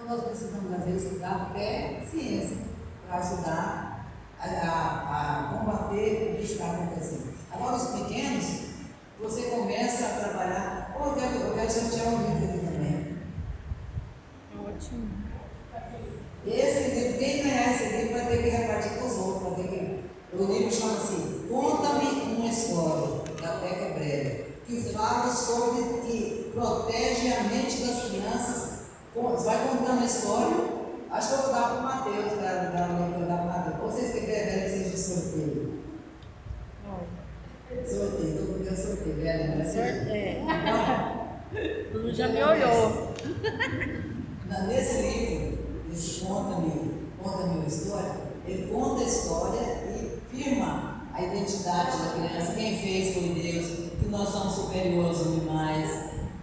nós precisamos, às vezes, estudar até ciência para ajudar a combater o que está acontecendo. Agora, os pequenos, você começa a trabalhar. Eu quero sortear um livro aqui também. Ótimo. Esse livro, quem ganhar esse livro vai ter que repartir com os outros. O livro chama-se Conta-me uma História, da Teca Breve, que fala sobre que protege a mente das crianças. Você vai contando a história. Acho que eu vou dar para o Mateus, para dar para o Mateus. Vocês que querem que seja sorteio? Sorteio, todo mundo quer sorteio, né? Sorteio. Tudo já me olhou. Nesse livro, esse Conta-me uma História, ele conta a história e firma a identidade da criança, quem fez foi Deus, que nós somos superiores aos animais,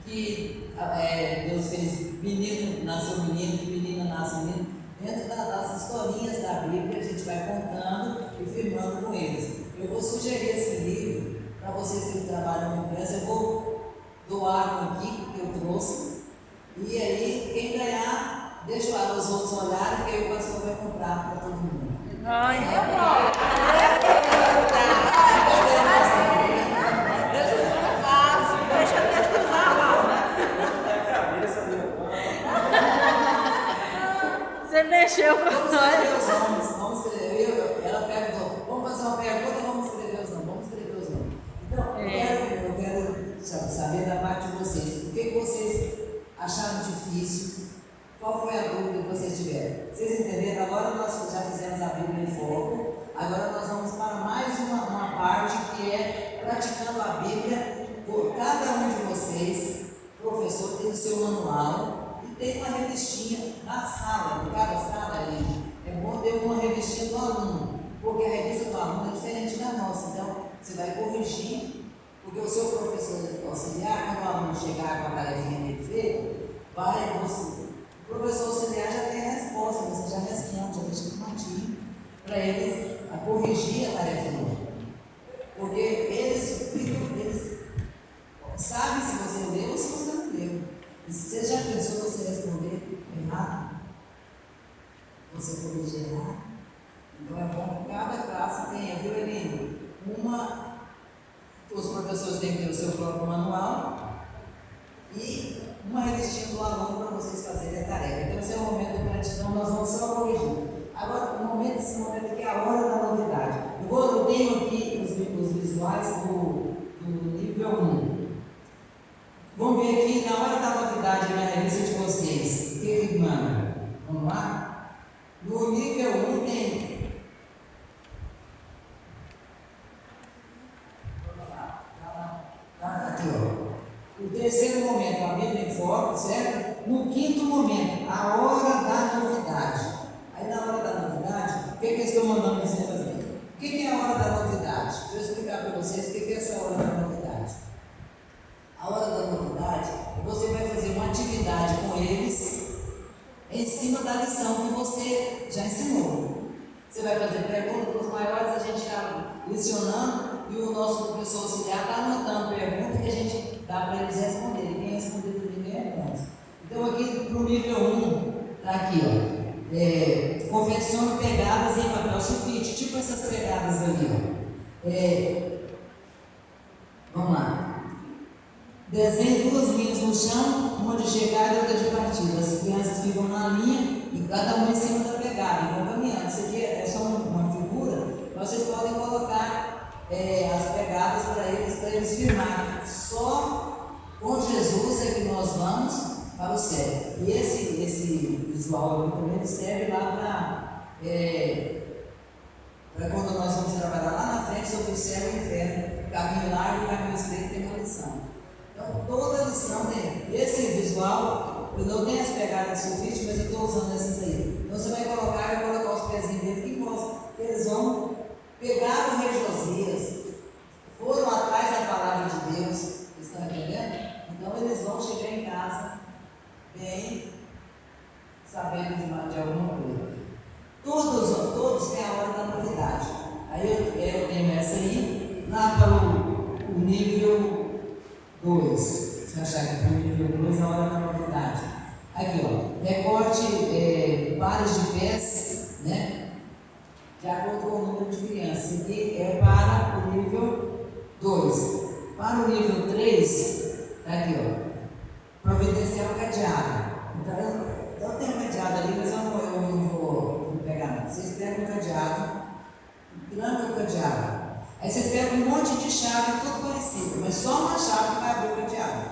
que Deus fez menino, nasceu menino, que menina nasce menino. Dentro das historinhas da Bíblia, a gente vai contando e firmando com eles. Eu vou sugerir esse livro para vocês que trabalham com criança. Eu vou doar um aqui que eu trouxe. E aí, quem ganhar, deixa os outros olharem, que aí o pastor vai comprar para todo mundo. Ai, meu Deus. Deixa eu usar. Deixa eu usar. Você mexeu com Vamos nós. escrever os nomes, vamos escrever. Ela perguntou, vamos fazer uma pergunta, vamos escrever os nomes, vamos escrever os nomes. Então, eu quero saber da parte de vocês, o que vocês acharam difícil, qual foi a dúvida que vocês tiveram? Vocês entenderam? Agora nós já fizemos a Bíblia em foco, agora nós vamos para mais uma parte que é praticando a Bíblia. Cada um de vocês, professor, tem o seu manual. Tem uma revistinha na sala, em cada sala ali. É bom ter uma revistinha do aluno, porque a revista do aluno é diferente da nossa. Então, você vai corrigir, porque o seu professor auxiliar, quando o aluno chegar com a tarefinha dele feita, o professor auxiliar já tem a resposta, você já responde, já deixa matinho para eles a corrigir a tarefinha. Porque eles sabem se você leu ou se você não leu. Você já pensou você responder errado? Você corrigir errado? Então é bom que cada classe tenha, viu, Elino? Os professores têm que ter o seu próprio manual e uma revistinha do aluno para vocês fazerem a tarefa. Então esse é o momento de gratidão, nós vamos só corrigir. Agora, esse momento aqui é a hora da novidade. Eu tenho aqui os visuais do nível 1. Vamos ver aqui, na hora da novidade, na revista de vocês, o que manda? Vamos lá? No nível 1 tem. Aqui, ó. O terceiro momento, a Bíblia em foco, certo? No quinto momento, a hora da novidade. Aí, na hora da novidade, o que eu estou mandando você fazer? O que é a hora da novidade? Deixa eu explicar para vocês o que é essa hora da novidade. A hora da novidade, você vai fazer uma atividade com eles em cima da lição que você já ensinou. Você vai fazer perguntas para os maiores, a gente está lecionando e o nosso professor auxiliar está anotando perguntas que a gente dá para eles responderem. Quem responder primeiro é ponto. Então, aqui para o nível 1, está aqui, ó. Confeccione pegadas em papel sulfite, tipo essas pegadas ali, ó. Vamos lá. Desenhe 2 linhas no chão, uma de chegada e outra de partida. As crianças ficam na linha e cada uma em cima da pegada e vão caminhando. Isso aqui é só uma figura, mas vocês podem colocar as pegadas para eles firmarem. Só com Jesus é que nós vamos para o céu. E esse visual aqui também serve lá para quando nós vamos trabalhar lá na frente sobre o céu e o inferno. Caminho largo e caminho estreito tem uma lição. Então, toda lição tem esse visual. Eu não tenho as pegadas de sulfite, mas eu estou usando essas aí. Então, você vai colocar os pezinhos dentro que mostra que eles vão pegar o Rei Josias, foram atrás da palavra de Deus. Vocês estão entendendo? Então, eles vão chegar em casa bem sabendo de alguma coisa. Todos têm a hora da novidade. Aí eu tenho essa aí, lá para o nível 2. Se achar que para o nível 2 é a hora da novidade. Aqui, ó, recorte pares de pés, né? De acordo com o número de crianças. Aqui é para o nível 2. Para o nível 3, tá aqui, ó, providenciar o cadeado. Então, eu tenho um cadeado ali, mas eu não vou pegar não. Vocês pegam o cadeado, tranca o cadeado. Aí vocês pegam um monte de chave, tudo parecido, mas só uma chave que vai abrir o cadeado.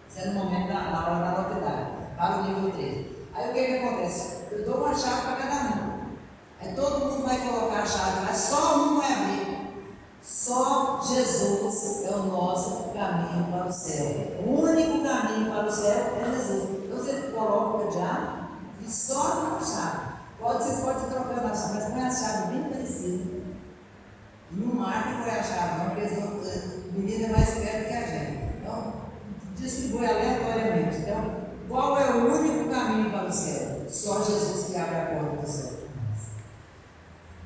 Isso é no momento na hora da novidade, para o nível 3. Aí o que acontece? Eu dou uma chave para cada um. Aí todo mundo vai colocar a chave, mas só um vai abrir. Só Jesus é o nosso caminho para o céu. O único caminho para o céu é Jesus. Então você coloca o cadeado e só uma chave. Vocês podem trocar a chave, mas põe a chave bem parecida. E não marca qual é a chave, não, porque o menino é mais esperto que a gente. Então, distribui aleatoriamente. Então, qual é o único caminho para o céu? Só Jesus que abre a porta do céu.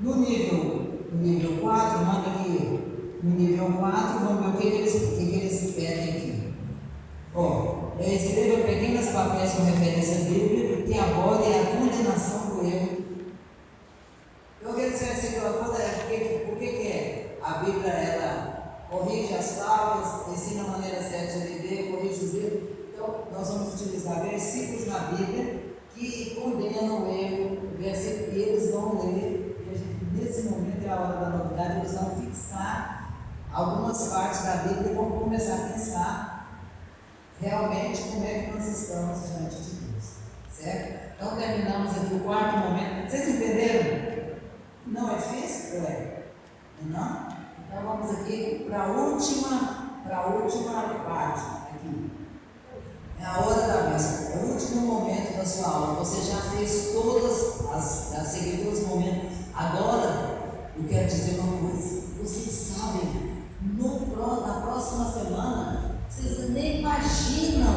No nível 4, manda aqui. No nível 4, vamos ver o que eles pedem aqui. Ó, escreva pequenas papéis com referência bíblica que abordem a condenação do erro. Então, o que eles querem dizer o que é? A Bíblia, ela corrige as faltas, ensina a maneira certa de viver, corrige os erros. Então, nós vamos utilizar versículos na Bíblia que condenam o erro, versículos que eles vão ler. Nesse momento é a hora da novidade, eles vão fixar algumas partes da Bíblia e vão começar a pensar realmente como é que nós estamos diante de Deus, certo? Então terminamos aqui o quarto momento. Vocês entenderam? Não é difícil? Não? Então vamos aqui para a última parte aqui. É a hora da bênção, é o último momento da sua aula. Você já fez seguiu todos os momentos. Agora, eu quero dizer uma coisa. Vocês sabem, na próxima semana, vocês nem imaginam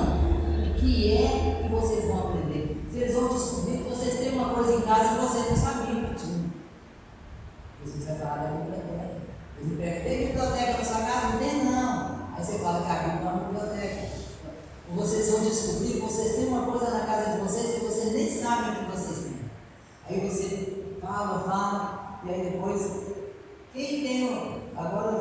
o que é que vocês vão aprender. Vocês vão descobrir que vocês têm uma coisa em casa que vocês não sabiam que tinham. Jesus vai falar da biblioteca. Tem biblioteca na sua casa? Não tem, não. Aí você fala que a Bíblia é uma biblioteca. Vocês vão descobrir que vocês têm uma coisa na casa de vocês que vocês nem sabem que vocês têm. Aí você fala, e aí depois, quem tem, agora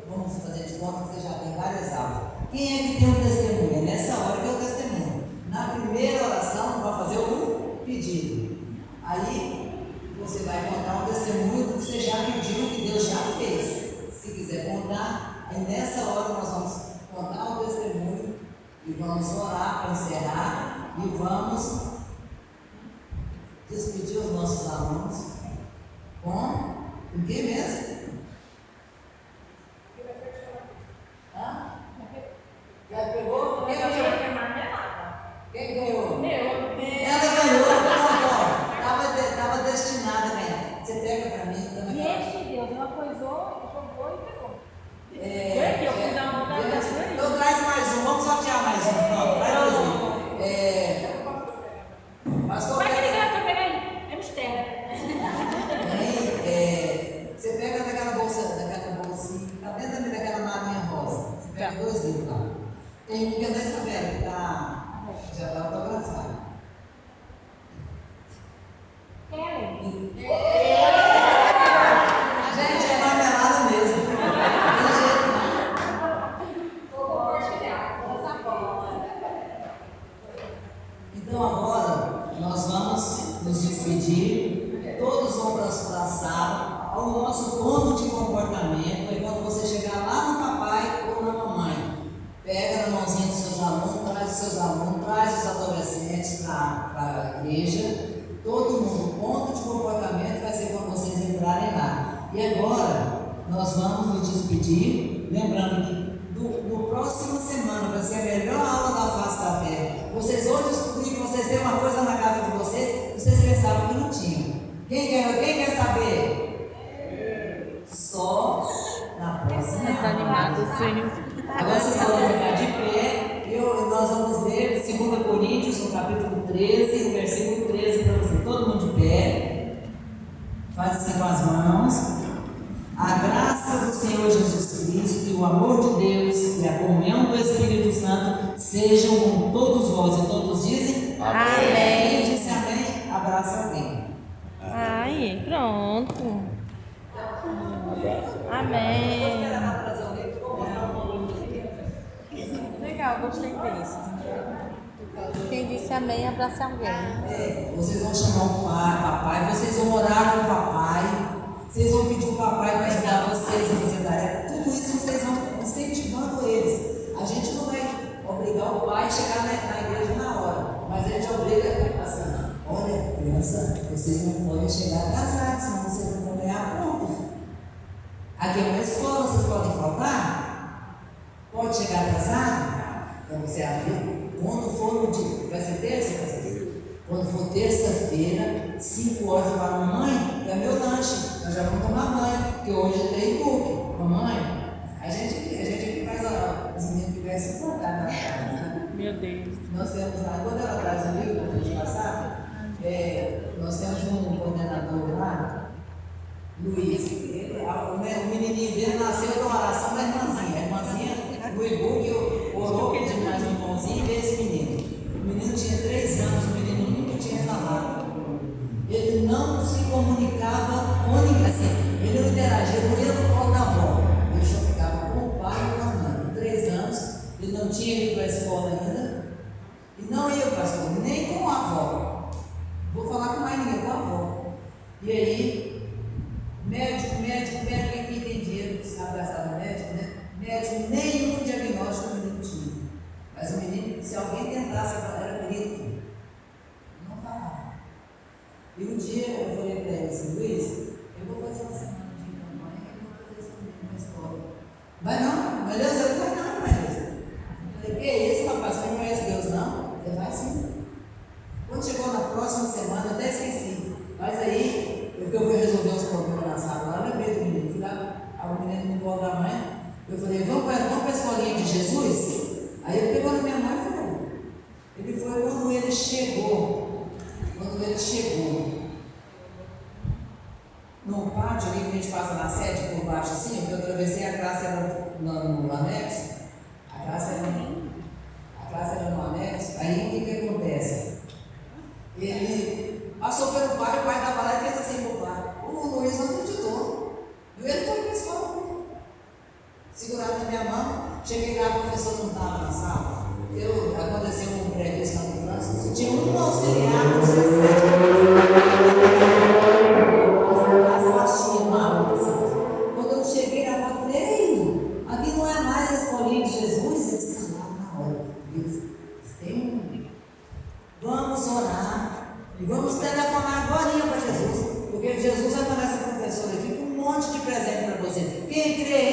vamos fazer de conta que você já tem várias aulas. Quem é que tem um testemunho? É nessa hora que é o testemunho. Na primeira oração, vai fazer o pedido. Aí, você vai contar um testemunho do que você já pediu, que Deus já fez. Se quiser contar, aí nessa hora nós vamos contar o testemunho e vamos orar para encerrar e vamos despedir os nossos alunos com o que mesmo? Já pegou? Quem ganhou? Quem ganhou? Ela ganhou. Estava destinada a ganhar. Você pega para mim também. Gente, Deus, ela coisou, jogou e pegou. Eu fiz a vontade da sua. Então traz mais um. Vamos sortear mais um. Não, traz mais um. Pastor, vai que ele ganha também aí. É mistério. Você pega daquela bolsinha, tá dentro daquela malinha rosa. Você pega 2 livros lá. Tem um que é da Isabela, que já está autografado. Gente, é marmelada mesmo. Vou compartilhar. Então agora nós vamos nos despedir. Todos vão para a sala. O nosso ponto de comportamento é quando você chegar lá no papai ou na mamãe. Pega na mãozinha dos seus alunos, traz os adolescentes para a igreja. Todo mundo, o ponto de comportamento vai ser quando vocês entrarem lá. E agora nós vamos nos despedir, lembrando que no próxima semana vai ser a melhor aula da face da terra. Vocês vão descobrir que vocês têm uma coisa na casa de vocês, vocês pensavam que não tinham. Quem quer saber? Só na próxima. Desanimado, sim. Agora vocês vão ficar de pé e nós vamos ler 2 Coríntios, no capítulo 13, o versículo 13 para você. Todo mundo de pé. Faz assim com as mãos. A graça do Senhor Jesus Cristo e o amor de Deus e a comunhão do Espírito Santo sejam com todos vós. E todos dizem? Amém. amém, abrace alguém. Vocês vão chamar o pai, papai, vocês vão orar com o papai, vocês vão pedir o papai para ajudar vocês a fazer tarefa. Tudo isso vocês vão incentivando eles. A gente não vai obrigar o pai a chegar na igreja na hora, mas a gente obriga assim: olha, criança, vocês não podem chegar atrasados, senão vocês não vão ganhar pontos. Aqui é uma escola, vocês podem faltar? Pode chegar atrasado? Então você avisa. Quando for no dia, vai ser terça? Quando for terça-feira, 5 horas, eu falo: mamãe, é meu lanche, nós já vamos tomar banho, porque hoje tem book. Mamãe, a gente faz os meninos ficam se importar na casa, né? Meu Deus. Nós temos lá, quando ela traz o livro, quando a gente passava, nós temos um coordenador lá, Luiz. O menininho dele nasceu com uma oração da irmãzinha. A irmãzinha, no e-book, orou de mais um irmãozinho e veio esse menino. O menino tinha 3 anos, o menino nunca tinha falado. Ele não se comunicava com ninguém, assim, ele não interagia com ele no colo da avó. Ele só ficava com o pai e com a mãe. Com 3 anos, ele não tinha ido para a escola ainda. E não ia para a escola, nem com a avó. Vou falar com mais ninguém, com a avó. E aí, médico, quem tem dinheiro que sabe gastar no médico, né? Médico, nenhum diagnóstico o menino tinha. Mas o menino, se alguém tentasse, era grito. Não falava. E um dia eu falei para ele assim: Luiz, eu vou fazer uma semana de campanha e vou fazer esse menino na escola. Vai não? Beleza? Eu falei: não, beleza. Eu falei: que é isso, rapaz? Você não conhece Deus, não? Ele vai sim. Quando chegou na próxima semana, eu até esqueci. Mas aí, eu fui resolver os problemas na sala lá, eu lembrei do menino. Fui lá, o menino no colo da mãe. Eu falei: vamos para a escolinha de Jesus? Aí ele pegou na minha mãe e foi. Ele foi quando ele chegou. No pátio ali que a gente passa na sede por baixo assim, eu atravessei a classe no anexo. A classe era no anexo. Aí o que acontece? Ele passou pelo pai, o pai estava lá e fez assim pro pai. O Luiz não acreditou. E ele foi para a escola comigo. Segurado na minha mão, cheguei lá, o professor não estava na sala. Aconteceu um imprevisto no trânsito, tinha um auxiliar no 17. Quando eu cheguei na porta, falei: ei, aqui não é mais a escolinha de Jesus? Eles estavam lá na hora. Vamos orar e vamos telefonar agora para Jesus, porque Jesus vai mandar essa professora aqui com um monte de presente para você. Quem crê?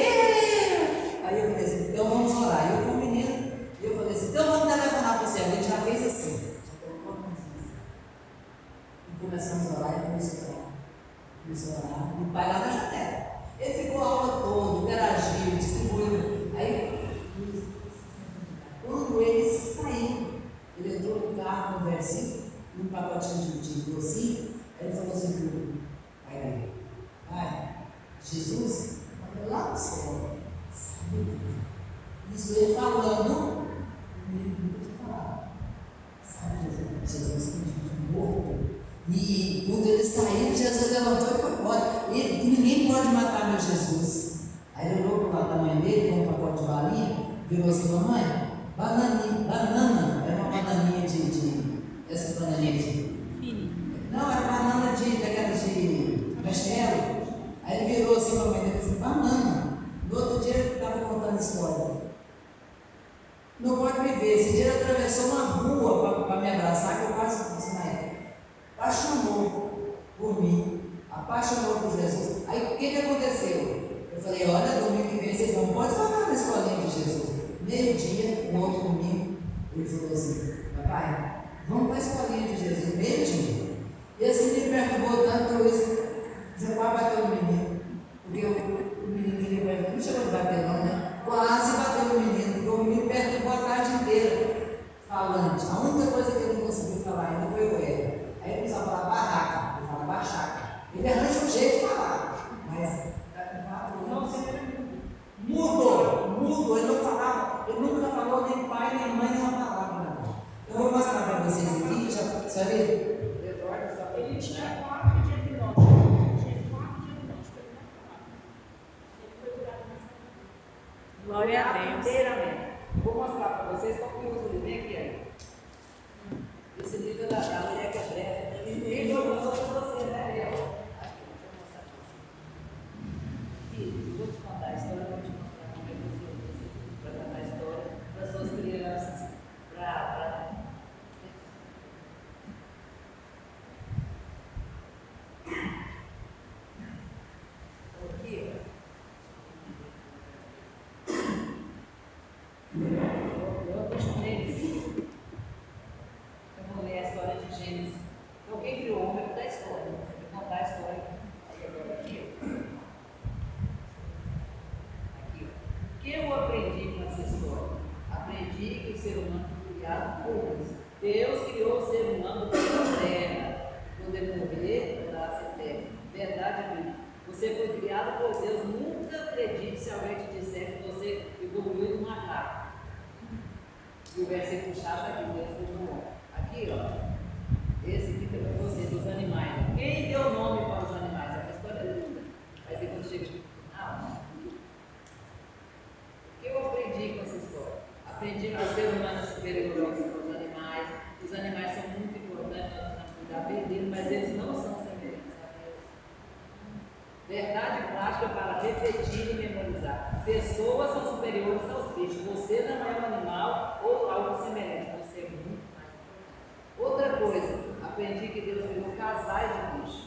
Aí eu falei assim: então vamos orar. Eu com o menino, eu falei assim: então vamos telefonar para o céu. Ele já fez assim. E começamos a orar e começou a orar. E o pai lá na janela. Ele ficou a aula toda, interagiu, distribuiu. Aí, quando ele saiu, ele entrou no carro com um versinho, num pacotinho de docinho. Aí ele falou assim: pai, Jesus manda lá no céu. Isso ele falando, sabe, Jesus morto. E quando ele saiu, Jesus levantou e foi embora. Ninguém pode matar meu Jesus. Aí ele olhou para o lado da mãe dele, com um pacote de balinha, virou assim: mamãe, banana, era uma bananinha essa bananinha de. Não, era banana daquelas de marshmallow. Aí ele virou assim para a mãe dele e disse: banana. No outro dia ele estava contando história. Não pode me ver. Esse dia ele atravessou uma rua para me abraçar, que eu quase disse na época. Apaixonou por mim, apaixonou por Jesus. Aí o que aconteceu? Eu falei: olha, domingo que vem vocês não podem falar na escolinha de Jesus. Meio-dia, no outro domingo, ele falou assim: papai, vamos para a escolinha de Jesus, meio-dia. E assim me perturbou tanto, eu disse: você vai bater no menino. Porque o menino queria perguntar, não chegou de bater não, né? Quase bateu no menino, porque o menino perturbou a tarde inteira falante. A única coisa que ele não conseguiu falar ainda foi o era. Aí ele precisava falar barraca, ele fala bachaca. Ele arranja um jeito de falar, mas está com 4 anos. Mudo, ele não falava, ele nunca falou nem pai, nem mãe, nem uma palavra. Eu vou mostrar para vocês aqui, já viu? Ele tinha 4 diagnósticos. Ele não falava. Ele foi curado nessa. Glória a Deus. Vou mostrar para vocês qual que eu uso o livro aqui. Ninguém jogou sobre você, né? Filho, vou te contar a história, vou te mostrar como é que você vai contar a história para suas crianças, para aqui, eu deixo Gênesis. Eu vou ler a história de Gênesis. Então, quem criou o homem é da história. Eu vou contar a história. Aí agora aqui, aqui, o que eu aprendi com essa história? Aprendi que o ser humano foi criado por Deus. Deus criou o ser humano pela terra. Poder morrer, nasce eterno. Verdade, amigo. Você foi criado por Deus. Nunca acredite se alguém te disser que você evoluiu do macaco. E o versículo chato aqui, o versículo 1. Aqui, ó. Esse aqui foi para você, dos animais. Quem deu nome para os animais? É uma história linda. Mas aí quando chega no final, o que eu aprendi com essa história? Aprendi que o ser humano é superior aos animais. Os animais são muito importantes na vida deles, mas eles não são semelhantes a Deus. Verdade prática para repetir e memorizar. Pessoas são superiores aos bichos. Você não é um animal ou algo semelhante. Você é muito mais importante. Outra coisa, aprendi que Deus criou casais de bicho.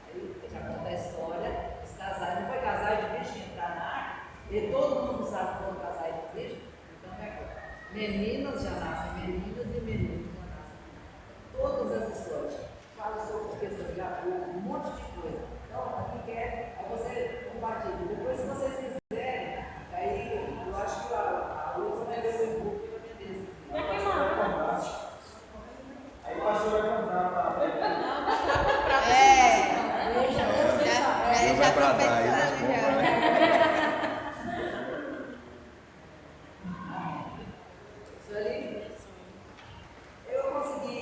Aí já conta a história. Os casais, não foi casais de bicho que entrar na arca? E todo mundo sabe que foram casais de bicho. Então é agora. Meninas já nascem meninas e meninos já nascem meninos. Todas as histórias. Fala sobre questão de aborto, um monte de coisa. Então, aqui quer, aí você compartilha. Depois, se vocês quiserem, aí eu acho que a Lúcia vai ver o e-book que vai vender esse livro. Aí o pastor vai comprar para Não vai para trás, eles compram, né? Isso ali, eu consegui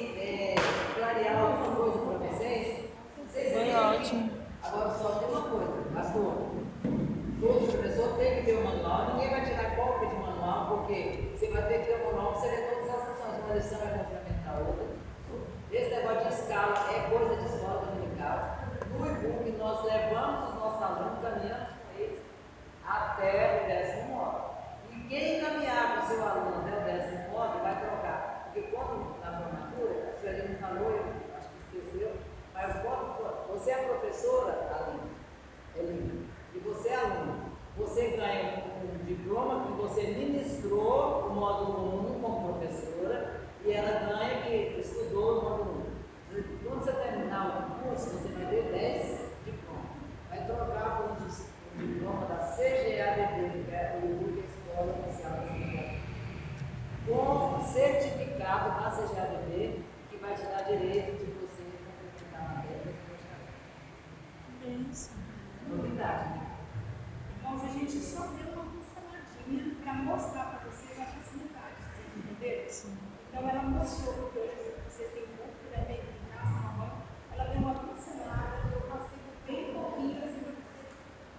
clarear alguma coisa para vocês. Foi ótimo. Agora só tem uma coisa, pastor. Todo professor tem que ter o manual, ninguém vai tirar cópia de manual, porque você vai ter que ter o manual para você ver todas as lições. Uma lição vai complementar a outra. Esse negócio de escala é coisa de escola dominical. No e-book nós levamos os nossos alunos, caminhamos com eles até o 10º módulo. E quem caminhar com o seu aluno até o 10º módulo vai trocar. Porque quando na formatura, a senhora não falou, eu acho que esqueceu, mas quando você é professora, Aline, e você é aluno, você ganha um diploma que você ministrou o módulo 1 como professora e ela ganha que estudou o módulo 1. Quando você terminar o curso, você vai ter 10 diplomas. Vai trocar por um diploma da CGADB, que é a Escola Oficial da CGADB, com certificado da CGADB, que vai te dar direito de você complementar a matéria. Isso. Novidade, né? Irmãos, a gente só deu uma pinceladinha para mostrar para vocês a facilidade, vocês entenderam? Sim. Então ela mostrou que hoje vocês têm um pouco de bem em casa, na mão, ela deu uma pincelada, eu passei bem pouquinho assim para vocês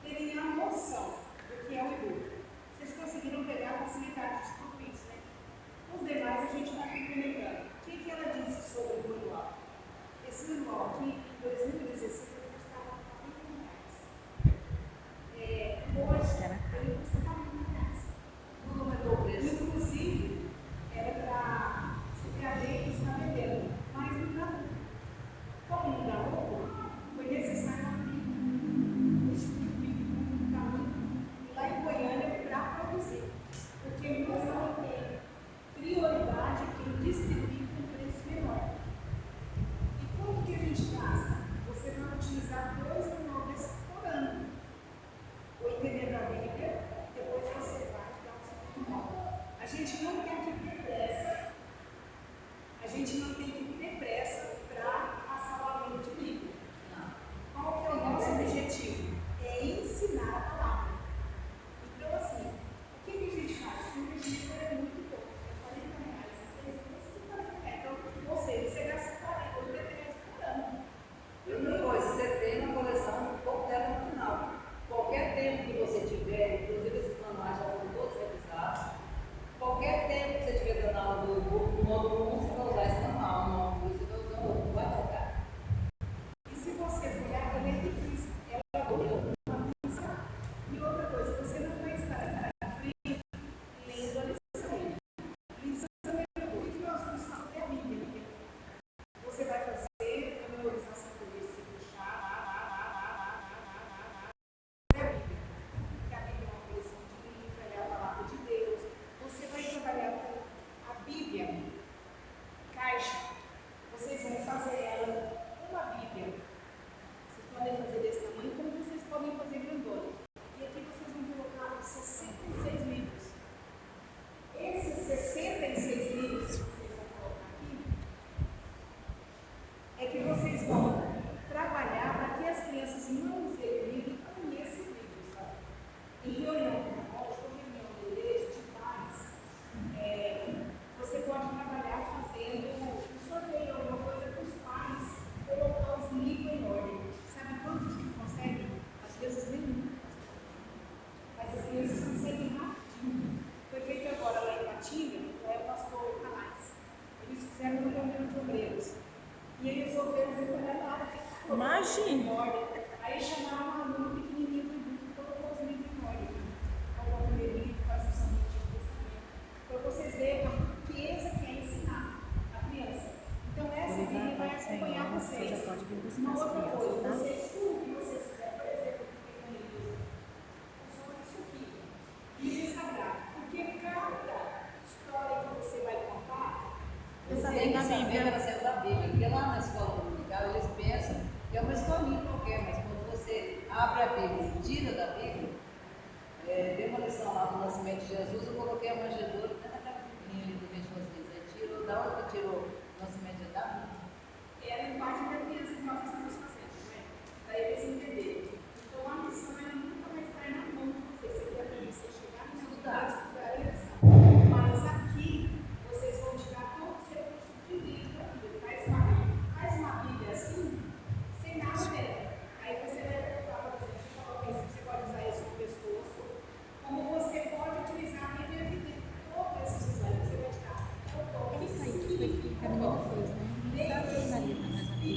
terem a noção do que é o e-book. Vocês conseguiram pegar a facilidade de tudo isso, né? Os demais a gente vai complementando. O que ela disse sobre o manual? Esse manual aqui, em 2016, ele custava R$40. Hoje, ele custa R$40. Tudo aumentou o preço. Inclusive, era para você ver que está vendendo, mas não dá lucro. Como não dá lucro, foi necessário abrir um caminho lá em Goiânia para produzir. Porque nós não temos prioridade em distribuir com preço menor. E como que a gente faz? Imagina. Aí chamaram um aluno pequenininho do grupo, colocou os livros em ordem. Ao primeiro livro, faz o São Antigo Testamento. Para vocês verem a riqueza que é ensinar a criança. Então, essa Bíblia vai acompanhar vocês. Uma outra coisa, vocês, tudo que vocês fizerem, por exemplo, isso aqui, Bíblia Sagrada. Porque cada história que você vai contar, Você tem que saber para ser da Bíblia, porque lá na escola dominical eles pensam que é uma historinha qualquer, mas quando você abre a Bíblia e tira da Bíblia, tem uma lição lá do nascimento de Jesus, eu coloquei a manjedoura até naquela pequenininha ali do meio de vocês. Aí tirou, da onde que tirou o nascimento de Davi? é a linguagem da criança que nós estamos fazendo, né? Para eles entenderem. Então, a missão ela nunca vai estar na mão de vocês. Você quer para você chegar no estudar a lição. Mas aqui, vocês vão tirar todos os recursos de livro da Bíblia. Faz uma Bíblia assim, sem nada dentro. Aí você vai perguntar para você, você pode usar isso no pescoço, como você pode utilizar a Bíblia e ter todos esses usuários. Você vai tirar o Isso aí que foi que a menina fez, né? Maria tá mais aqui,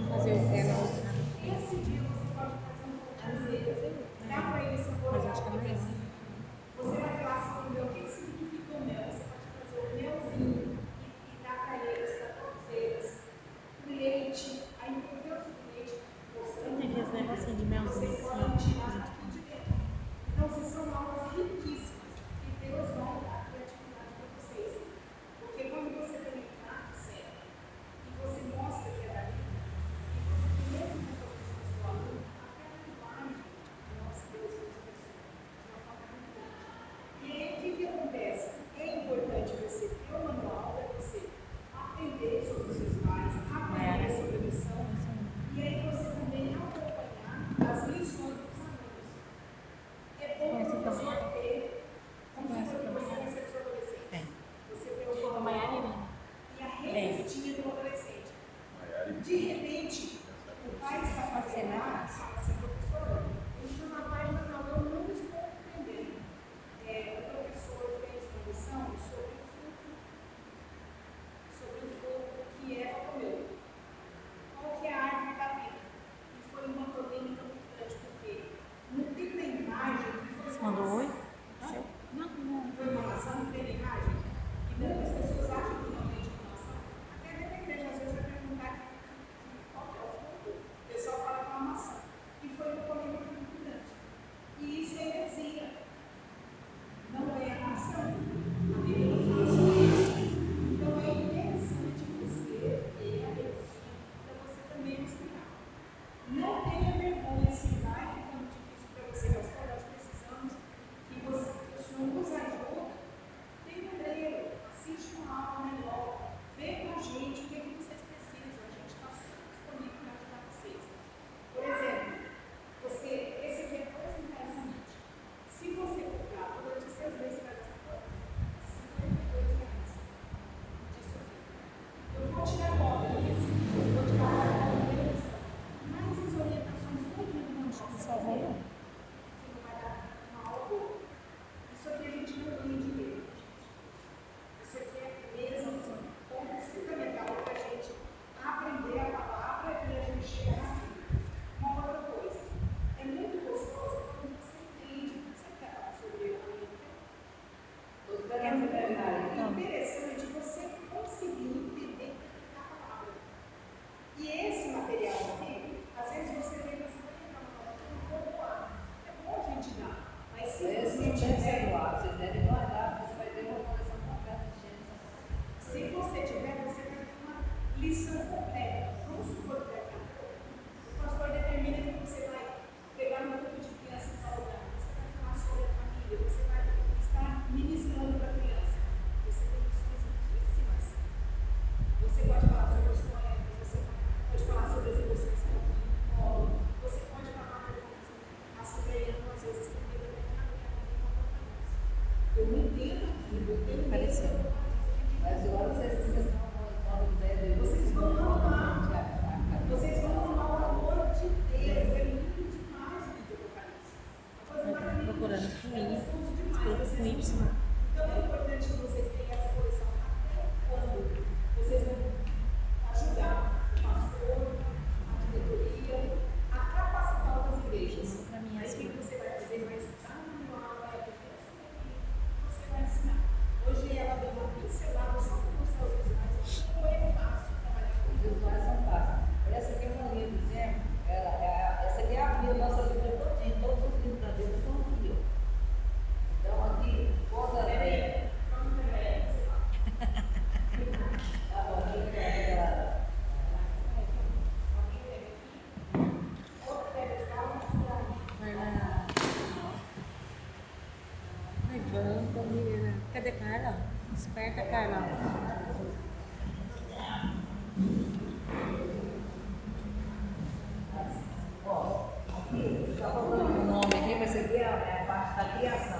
fazer o pé na outra. Esse dia você pode fazer um pouco prazer. Dá para ele saborear. Mas acho que é melhor. Você vai falar sobre o mel. O que significa o mel? Você pode fazer o melzinho e dar para eles, para todos eles. O leite, a importância do leite. Tem esse negocinho de melzinho Vocês podem assim. tirar aqui de dentro. Então, vocês são aulas riquíssimas. E Deus vai dar a criatividade para vocês. Porque quando você tem uma séria e você mostra que é da Bíblia, e você tem mesmo compromisso com o seu aluno, até a linguagem, nossa, Deus nos abençoe. De uma forma muito grande. E aí, o que acontece? É importante você ter o manual para você aprender sobre os seus pais, aprender sobre a missão. E aí você também acompanhar as lições dos alunos. É bom o professor ter, como se fosse você vai ser seu adolescente. Você vê o jogo e a revistinha do adolescente. De repente, o pai está fazendo lá, fala assim, professor, eu estou na página tal, eu não estou entendendo. O professor fez uma lição sobre o fogo que é o meu. Qual que é a árvore da vida? E foi uma polêmica muito grande, porque não tem na imagem que foi Você mandou oi? não foi uma maçã, não tem na imagem. E muitas pessoas acham que realmente é uma maçã. Até dentro da igreja, às vezes, vai perguntar qual que é o fogo. O pessoal fala que é uma maçã. E foi uma polêmica muito grande. E isso é heresia. Não é a maçã. A Bíblia não fala sobre isso. Então é interessante você ter a heresia para você também ensinar. Não tenha vergonha se vai ficando difícil para você, pastor. Nós precisamos que o Senhor nos ajude. Tem um obreiro, assiste uma aula melhor, vê com a gente o que vocês precisam. A gente está sempre disponível para ajudar vocês. Por exemplo, esse aqui é coisa interessante. Se você comprar durante 6 meses, você vai gastar R$52 disso aqui. Eu vou tirar a cópia do recibo, eu vou tirar a cópia da eleição. Mas as orientações não não você não vai dar uma aula boa. Isso aqui a gente não tem dinheiro. Isso aqui é mesmo ponto fundamental para a gente aprender a palavra e a gente chegar na vida. Uma outra coisa, é muito gostoso quando você entende. Você quer falar sobre a é interessante você conseguir entender a palavra. E esse material aqui, às vezes você vê que você vai entrar numa palavra, é bom a gente dar. Mas se você tiver, Vocês devem guardar, porque você vai ter uma coleção completa de gênesis. se você tiver, você vai ter uma lição completa. Vamos supor que daqui a pouco o pastor determina que você vai pegar um grupo de crianças e falar, você vai falar sobre a família, você vai estar ministrando para a criança. Você tem lições riquíssimas. Você pode falar sobre os poemas, você pode falar sobre as emoções que rolam, você pode falar a soberania, às vezes tem medo de eu não entendo aquilo, eu tenho medo. Mas agora vocês estão com uma ideia de Vocês vão amar. Aperta, Carla. Ó, aqui, está faltando um nome aqui, mas aqui é a parte da criação.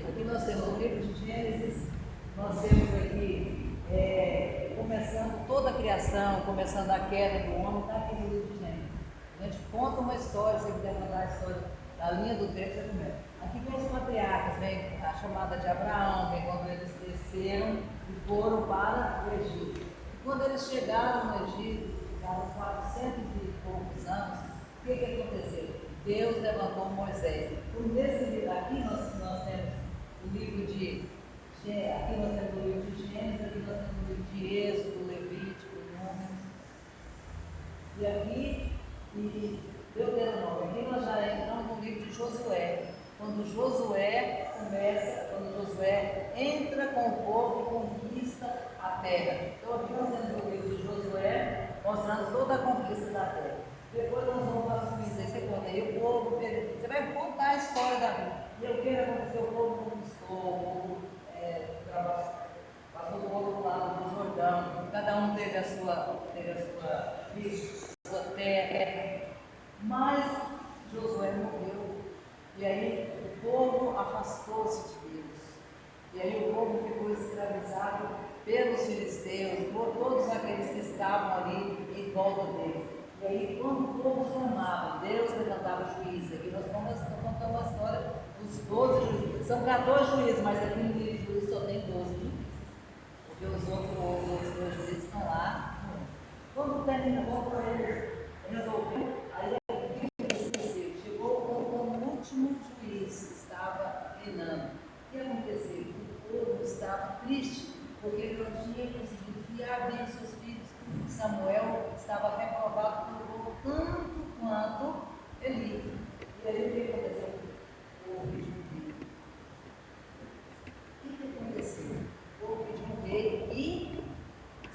Aqui nós temos o livro de Gênesis, nós temos aqui, começando toda a criação, começando a queda do homem, está aqui no livro de Gênesis. A gente conta uma história, se você quiser contar a história da linha do tempo, você começa. Aqui vem os patriarcas, vem a chamada de Abraão, vem quando eles desceram e foram para o Egito. E quando eles chegaram no Egito, ficaram 400 e poucos anos, o que aconteceu? Deus levantou Moisés. Então, nesse livro aqui nós temos o livro de aqui nós temos o livro de Gênesis, aqui nós temos o livro de Êxodo, Levítico, Números. E aqui, Deuteronômio. Aqui nós já entramos no livro de Josué. Quando Josué entra com o povo e conquista a terra. Então aqui nós temos o livro de Josué, mostrando toda a conquista da terra. Depois nós vamos para o 15, você conta aí o povo, você vai contar a história da vida. E o que aconteceu? O povo conquistou, o povo passou do outro lado do Jordão, cada um teve a sua terra, mas Josué morreu. E aí o povo afastou-se de Deus. E aí o povo ficou escravizado pelos filisteus, por todos aqueles que estavam ali em volta dele. E aí quando o povo clamava, Deus levantava juízes. Aqui nós contamos a história dos 12 juízes. São 14 juízes, mas aqui no livro de juízes só tem 12 juízes. Porque os outros 2 juízes estão lá. Quando termina, vamos para eles resolver. Aí chegou o último juiz que estava reinando. O que aconteceu? O povo estava triste, porque ele não tinha conseguido criar bem os seus filhos. Samuel estava reprovado pelo povo tanto quanto Eli. E aí o que aconteceu? O povo pediu um rei. O que aconteceu? O povo pediu um rei e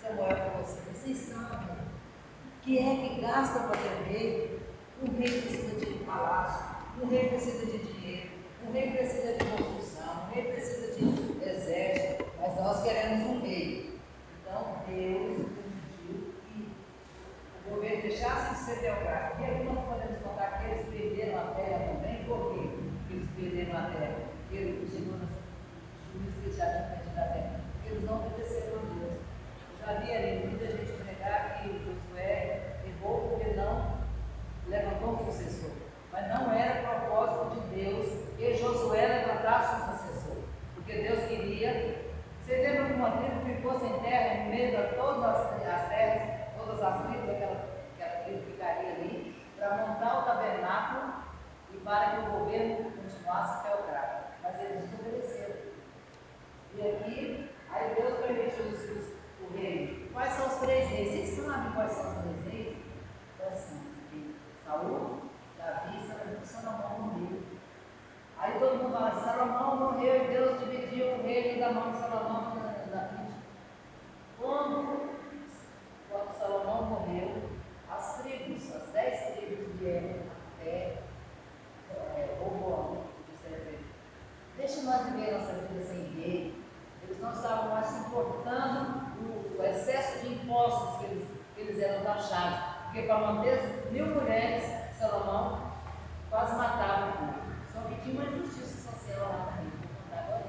Samuel falou assim: vocês sabem o que é que gasta para ter um rei? Um rei precisa de palácio, um rei precisa de dinheiro, um rei precisa de construção, um rei precisa de exército, mas nós queremos um rei. Então Deus pediu que o governo deixasse de ser teocrático. E aí nós podemos contar que eles perderam a terra também. Por quê? Porque eles perderam a terra. Ele chegou nos juízes que já tinham perdido a terra. Eles não obedeceram a Deus. Eu já vi ali muita gente pregar que Josué errou porque não levantou um sucessor. Mas não era propósito de Deus que Josué levantasse um sucessor. Porque Deus queria. Você lembra que uma tribo ficou sem terra no meio de todas as terras, todas as tribos, aquela tribo ficaria ali, para montar o tabernáculo e para que o governo continuasse teocrático. Mas eles desobedeceram. E aqui, aí Deus permitiu o rei. Quais são os 3 reis? Vocês sabem quais são os 3 reis? Então, assim, Saúl, Davi e Salomão morreu. Aí todo mundo fala assim: Salomão morreu e Deus dividiu o reino da mão de Salomão e Davi. Quando Salomão morreu, as tribos, as 10 tribos vieram até Roboão e disseram: deixa nós viver nossa vida sem rei. Eles não estavam mais suportando o excesso de impostos que eles eram taxados. Porque para manter 1000 mulheres, Salomão quase matava o povo. Só que tinha uma injustiça social lá também. Vou contar agora.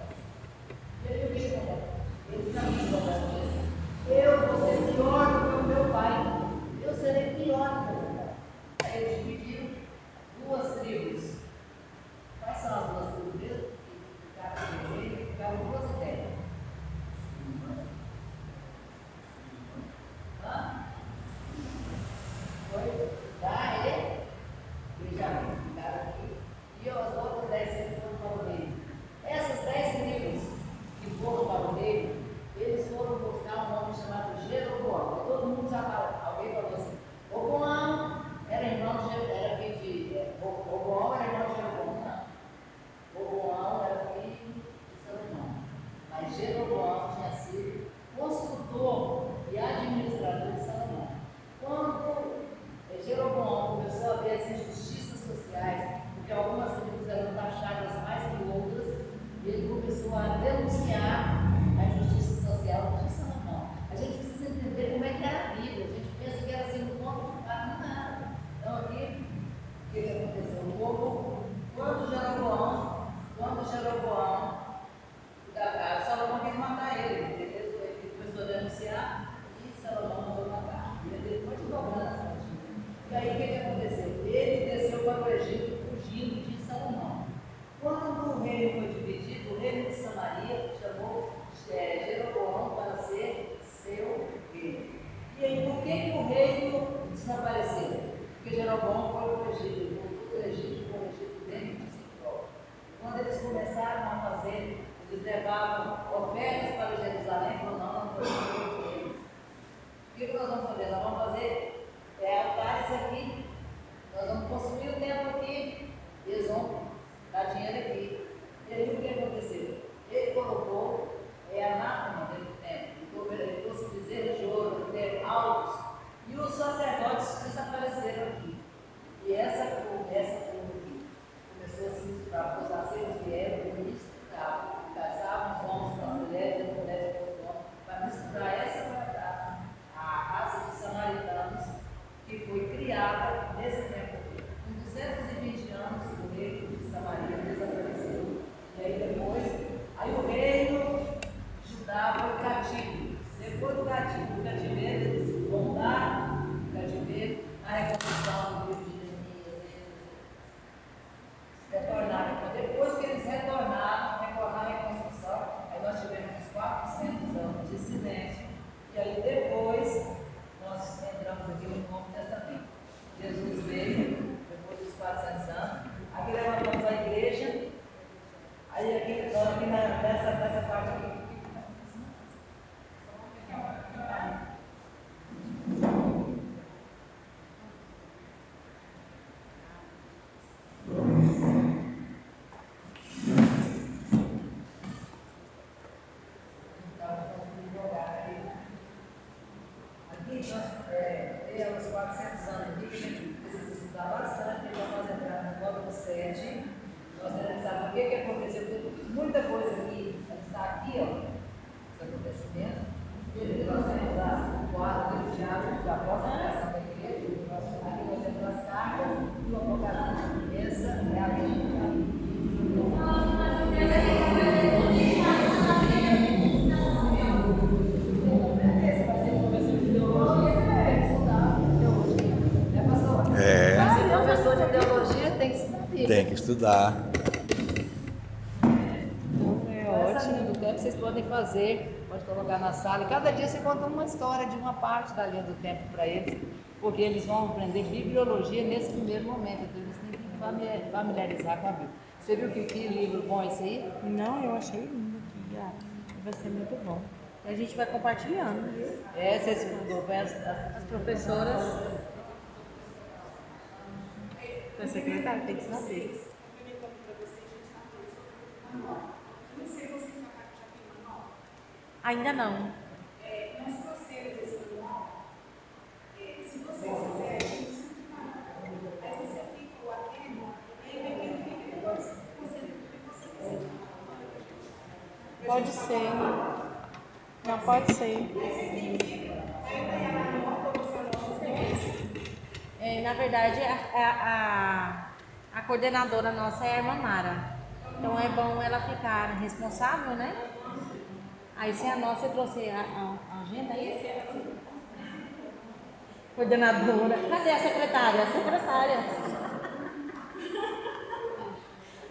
E aí o que acontece? Eles também contaram: eu vou ser pior do que o meu pai. Eu serei pior do que o meu pai. Aí eles dividiram 2 tribos. Quais são as 2 tribos mesmo? Que ficaram no meio, ficaram 2 ideias. Foi da Benjamim, ficaram aqui. E as outras 10 foram para o reino. desapareceram. Porque Jeroboão foi para o Egito, voltou para o Egito dentro de Cicló. Quando eles começaram a fazer, eles levavam ofertas para Jerusalém e falaram, não podemos fazer eles. O que nós vamos fazer? Nós vamos fazer altares aqui, nós vamos construir o templo aqui, e eles vão dar dinheiro aqui. E aí o que aconteceu? Ele colocou anátema dentro do templo, ele trouxe bezerros de ouro, altos, e os sacerdotes desapareceram aqui. E essa turma aqui começou a se misturar, os sacerdotes vieram e misturavam, casavam os homens com as mulheres, as mulheres com os homens, para misturar essa a raça de samaritanos que foi criada nesse tempo aqui. Com 220 anos, o reino de Samaria desapareceu. E aí depois, o reino Judá foi cativo. Depois do cativeiro, eles voltaram do cativeiro na reconstrução do livro de Neemias. Retornaram. Então, depois que eles retornaram à reconstrução, aí nós tivemos uns 400 anos de silêncio. E aí depois nós entramos aqui no Novo Testamento. Jesus veio, depois dos 400 anos, aqui levantamos a igreja, aí aqui nessa parte aqui. Temos 400 anos de igreja, precisa estudar bastante, então nós entramos no módulo 7, nós analisamos o que aconteceu, muita coisa aqui, está aqui, esse acontecimento, nós temos o quadro do diário da próxima criação da igreja, aqui nós temos as cartas, e o Apocalipse, essa é a lei. Professor de teologia tem que estudar a Bíblia. Tem que estudar. Essa linha do tempo vocês podem fazer, pode colocar na sala. Cada dia você conta uma história de uma parte da linha do tempo para eles, porque eles vão aprender bibliologia nesse primeiro momento. Então eles têm que familiarizar com a Bíblia. Você viu que livro bom é esse aí? Não, eu achei lindo aqui. Vai ser muito bom. E a gente vai compartilhando, viu? Vocês as professoras. A secretária tem que saber. Ainda não. Nós trouxemos esse manual. Se você quiser, a gente aí você fica atento, e aí vem aquele vídeo depois você quiser. Pode ser. Não, pode ser. Na verdade, a coordenadora nossa é a irmã Mara. Então é bom ela ficar responsável, né? Aí se a nossa trouxe a agenda aí. Coordenadora. Cadê a secretária? A secretária.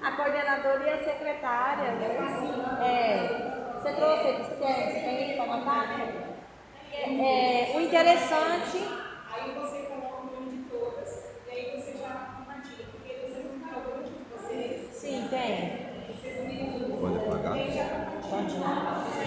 A coordenadora e a secretária. Você trouxe? Você tem para anotar? O interessante